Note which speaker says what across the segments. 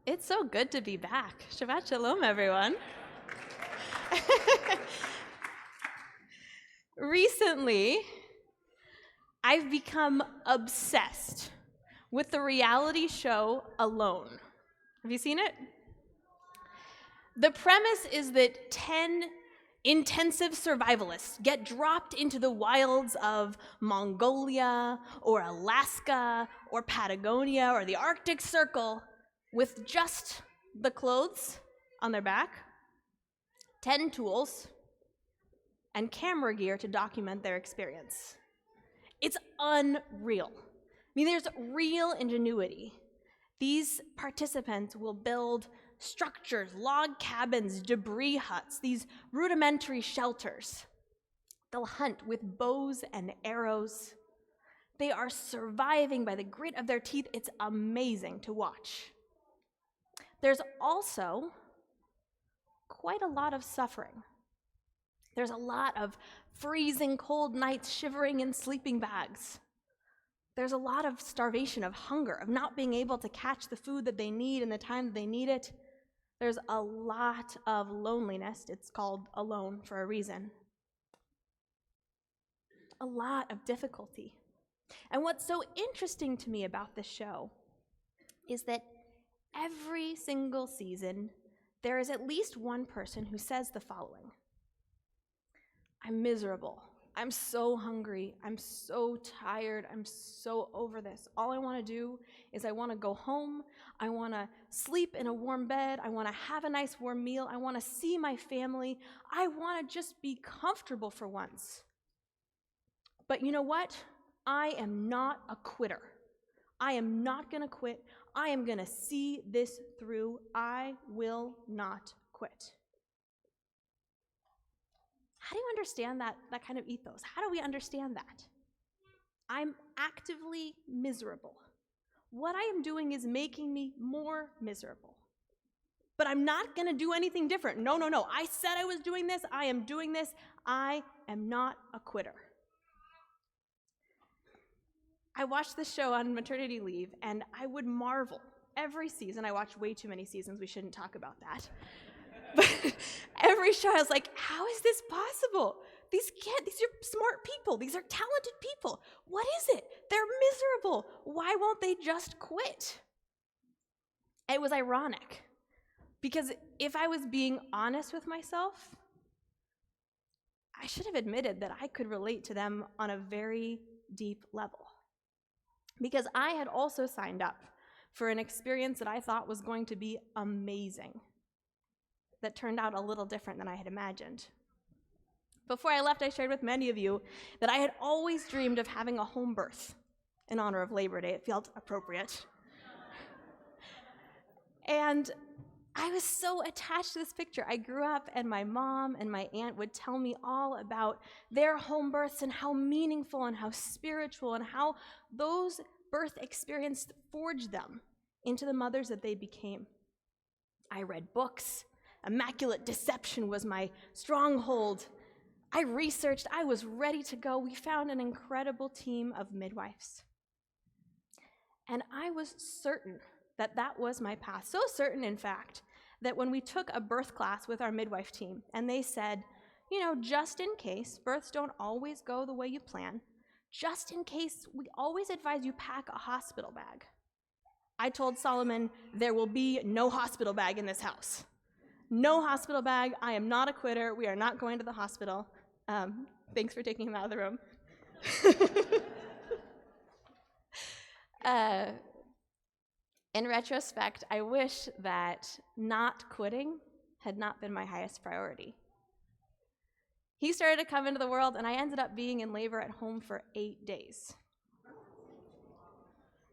Speaker 1: It's so good to be back. Shabbat shalom, everyone. Recently, I've become obsessed with the reality show Alone. Have you seen it? The premise is that 10 intensive survivalists get dropped into the wilds of Mongolia or Alaska or Patagonia or the Arctic Circle with just the clothes on their back, 10 tools, and camera gear to document their experience. It's unreal. I mean, there's real ingenuity. These participants will build structures, log cabins, debris huts, these rudimentary shelters. They'll hunt with bows and arrows. They are surviving by the grit of their teeth. It's amazing to watch. There's also quite a lot of suffering. There's a lot of freezing cold nights, shivering in sleeping bags. There's a lot of starvation, of hunger, of not being able to catch the food that they need in the time that they need it. There's a lot of loneliness. It's called Alone for a reason. A lot of difficulty. And what's so interesting to me about this show is that every single season, there is at least one person who says the following: I'm miserable. I'm so hungry. I'm so tired. I'm so over this. All I want to do is I want to go home. I want to sleep in a warm bed. I want to have a nice warm meal. I want to see my family. I want to just be comfortable for once. But you know what? I am not a quitter. I am not going to quit. I am going to see this through. I will not quit. How do you understand that kind of ethos? How do we understand that? I'm actively miserable. What I am doing is making me more miserable. But I'm not going to do anything different. No. I said I was doing this. I am doing this. I am not a quitter. I watched this show on maternity leave, and I would marvel. Every season, I watch way too many seasons. We shouldn't talk about that. But every show, I was like, how is this possible? These are smart people. These are talented people. What is it? They're miserable. Why won't they just quit? It was ironic, because if I was being honest with myself, I should have admitted that I could relate to them on a very deep level. Because I had also signed up for an experience that I thought was going to be amazing, that turned out a little different than I had imagined. Before I left, I shared with many of you that I had always dreamed of having a home birth in honor of Labor Day. It felt appropriate. And I was so attached to this picture. I grew up, and my mom and my aunt would tell me all about their home births and how meaningful and how spiritual and how those birth experiences forged them into the mothers that they became. I read books. Immaculate deception was my stronghold. I researched. I was ready to go. We found an incredible team of midwives. And I was certain that that was my path. So certain, in fact, that when we took a birth class with our midwife team, and they said, just in case births don't always go the way you plan, just in case, we always advise you pack a hospital bag. I told Solomon, there will be no hospital bag in this house. No hospital bag. I am not a quitter. We are not going to the hospital. Thanks for taking him out of the room. In retrospect, I wish that not quitting had not been my highest priority. He started to come into the world, and I ended up being in labor at home for 8 days.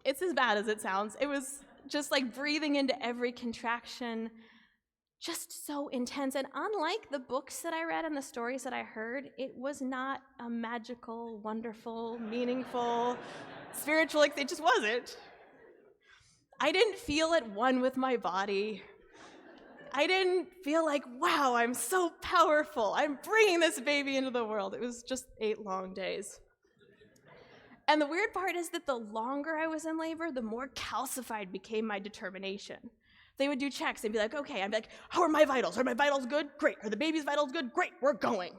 Speaker 1: It's as bad as it sounds. It was just like breathing into every contraction, just so intense. And unlike the books that I read and the stories that I heard, it was not a magical, wonderful, meaningful, spiritual, it just wasn't. I didn't feel at one with my body. I didn't feel like, wow, I'm so powerful. I'm bringing this baby into the world. It was just 8 long days. And the weird part is that the longer I was in labor, the more calcified became my determination. They would do checks and be like, okay, I'd be like, how are my vitals? Are my vitals good? Great. Are the baby's vitals good? Great, we're going.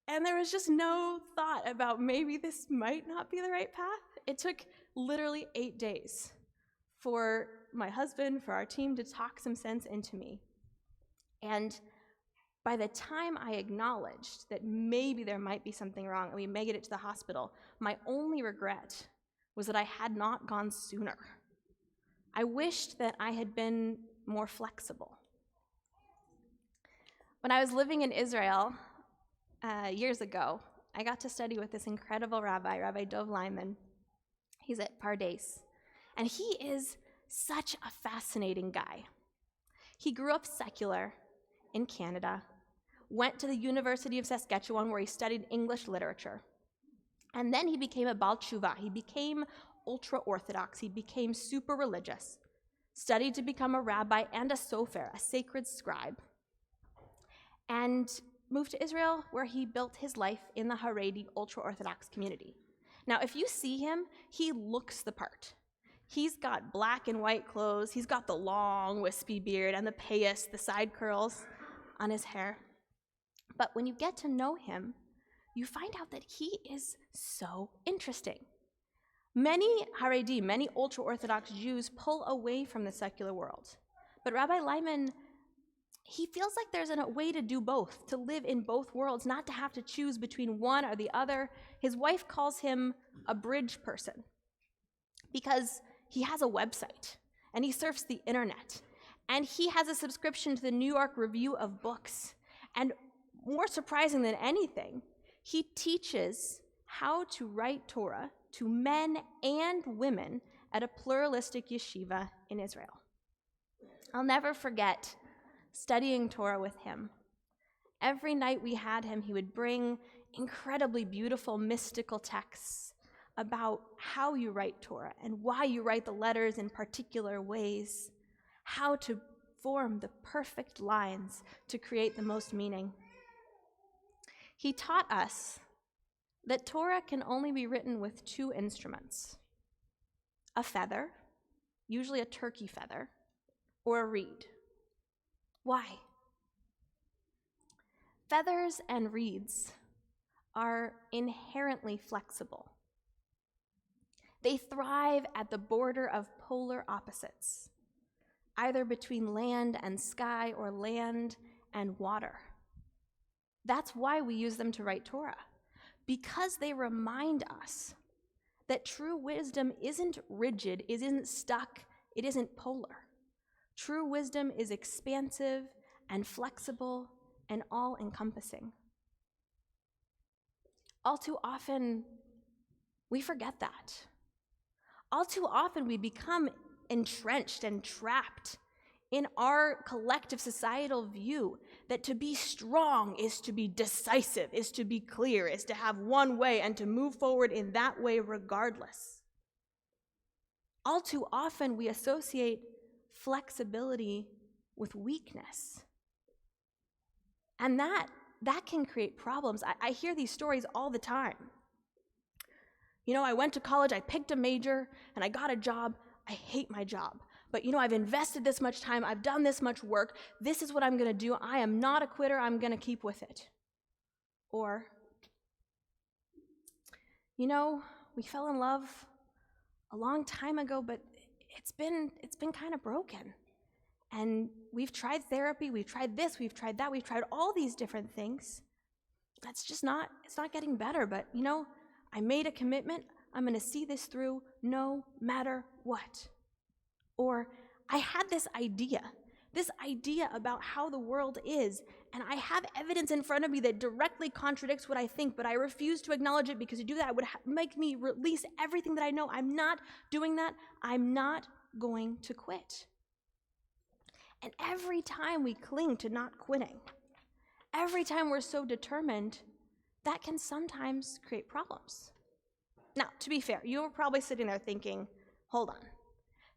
Speaker 1: And there was just no thought about maybe this might not be the right path. It took literally 8 days for my husband, for our team to talk some sense into me. And by the time I acknowledged that maybe there might be something wrong and we may get it to the hospital, my only regret was that I had not gone sooner. I wished that I had been more flexible. When I was living in Israel years ago, I got to study with this incredible rabbi, Rabbi Dov Lyman. He's at Pardes, and he is such a fascinating guy. He grew up secular in Canada, went to the University of Saskatchewan where he studied English literature, and then he became a Baal Tshuva. He became ultra-Orthodox. He became super religious, studied to become a rabbi and a sofer, a sacred scribe, and moved to Israel where he built his life in the Haredi ultra-Orthodox community. Now, if you see him, he looks the part. He's got black and white clothes. He's got the long, wispy beard and the payas, the side curls on his hair. But when you get to know him, you find out that he is so interesting. Many Haredi, many ultra-Orthodox Jews pull away from the secular world. But Rabbi Lyman, he feels like there's a way to do both, to live in both worlds, not to have to choose between one or the other. His wife calls him a bridge person because he has a website and he surfs the internet and he has a subscription to the New York Review of Books. And more surprising than anything, he teaches how to write Torah to men and women at a pluralistic yeshiva in Israel. I'll never forget studying Torah with him. Every night we had him, he would bring incredibly beautiful mystical texts about how you write Torah and why you write the letters in particular ways, how to form the perfect lines to create the most meaning. He taught us that Torah can only be written with 2 instruments: a feather, usually a turkey feather, or a reed. Why? Feathers and reeds are inherently flexible. They thrive at the border of polar opposites, either between land and sky or land and water. That's why we use them to write Torah, because they remind us that true wisdom isn't rigid, it isn't stuck, it isn't polar. True wisdom is expansive and flexible and all-encompassing. All too often, we forget that. All too often, we become entrenched and trapped in our collective societal view that to be strong is to be decisive, is to be clear, is to have one way and to move forward in that way regardless. All too often, we associate flexibility with weakness. And that can create problems. I hear these stories all the time. You know, I went to college, I picked a major, and I got a job. I hate my job. But you know, I've invested this much time, I've done this much work, this is what I'm gonna do. I am not a quitter, I'm gonna keep with it. Or, you know, we fell in love a long time ago, but it's been kind of broken. And we've tried therapy, we've tried this, we've tried that, we've tried all these different things. It's not getting better, but you know, I made a commitment, I'm gonna see this through no matter what. Or I had this idea about how the world is, and I have evidence in front of me that directly contradicts what I think, but I refuse to acknowledge it because to do that it would make me release everything that I know. I'm not doing that. I'm not going to quit. And every time we cling to not quitting, every time we're so determined, that can sometimes create problems. Now, to be fair, you're probably sitting there thinking, hold on.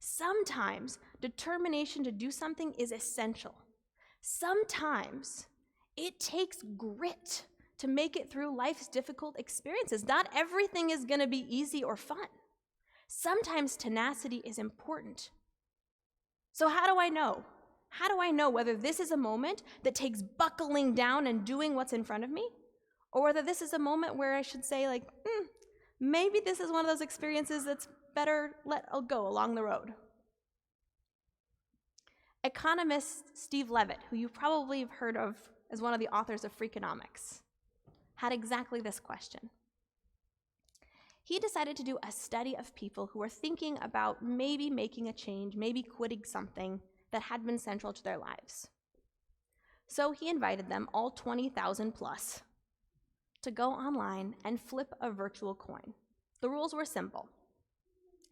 Speaker 1: Sometimes determination to do something is essential. Sometimes it takes grit to make it through life's difficult experiences. Not everything is going to be easy or fun. Sometimes tenacity is important. So how do I know? How do I know whether this is a moment that takes buckling down and doing what's in front of me, or whether this is a moment where I should say, like, maybe this is one of those experiences that's better let go along the road? Economist Steve Levitt, who you probably have heard of as one of the authors of Freakonomics, had exactly this question. He decided to do a study of people who were thinking about maybe making a change, maybe quitting something that had been central to their lives. So he invited them, all 20,000 plus, to go online and flip a virtual coin. The rules were simple.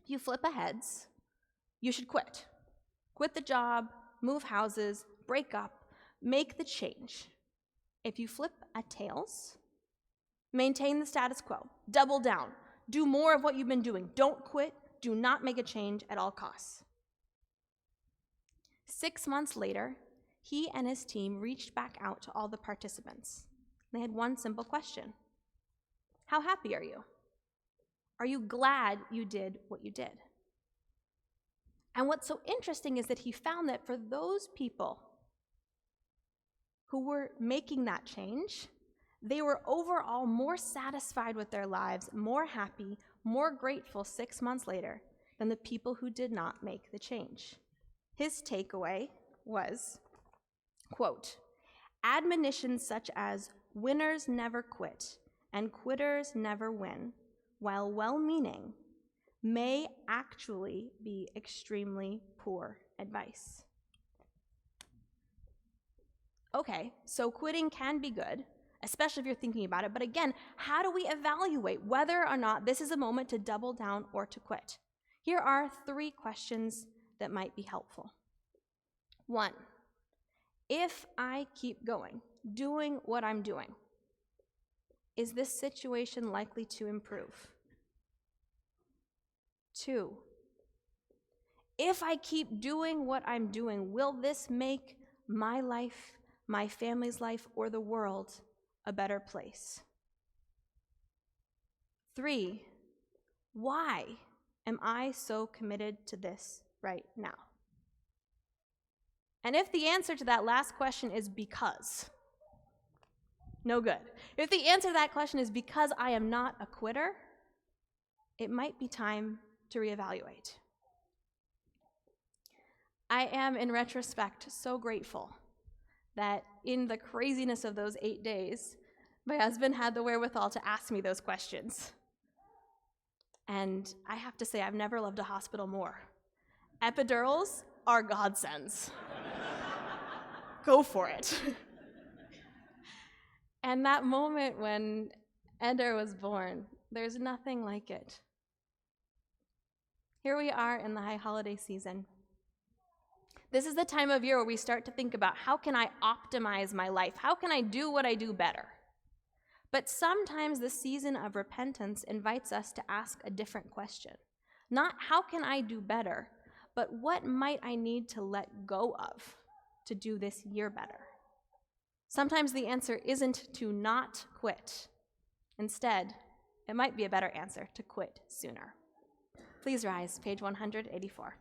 Speaker 1: If you flip a heads, you should quit. Quit the job, move houses, break up, make the change. If you flip a tails, maintain the status quo, double down, do more of what you've been doing. Don't quit, do not make a change at all costs. 6 months later, he and his team reached back out to all the participants. They had one simple question. How happy are you? Are you glad you did what you did? And what's so interesting is that he found that for those people who were making that change, they were overall more satisfied with their lives, more happy, more grateful 6 months later than the people who did not make the change. His takeaway was, quote, admonitions such as winners never quit and quitters never win, while well-meaning, may actually be extremely poor advice. Okay, so quitting can be good, especially if you're thinking about it, but again, how do we evaluate whether or not this is a moment to double down or to quit? Here are 3 questions that might be helpful. 1, if I keep going, doing what I'm doing, is this situation likely to improve? 2, if I keep doing what I'm doing, will this make my life, my family's life, or the world a better place? 3, why am I so committed to this right now? And if the answer to that last question is because, no good. If the answer to that question is because I am not a quitter, it might be time to reevaluate. I am, in retrospect, so grateful that in the craziness of those 8 days, my husband had the wherewithal to ask me those questions. And I have to say, I've never loved a hospital more. Epidurals are godsends. Go for it. And that moment when Ender was born, there's nothing like it. Here we are in the high holiday season. This is the time of year where we start to think about, how can I optimize my life? How can I do what I do better? But sometimes the season of repentance invites us to ask a different question. Not how can I do better, but what might I need to let go of to do this year better? Sometimes the answer isn't to not quit. Instead, it might be a better answer to quit sooner. Please rise, page 184.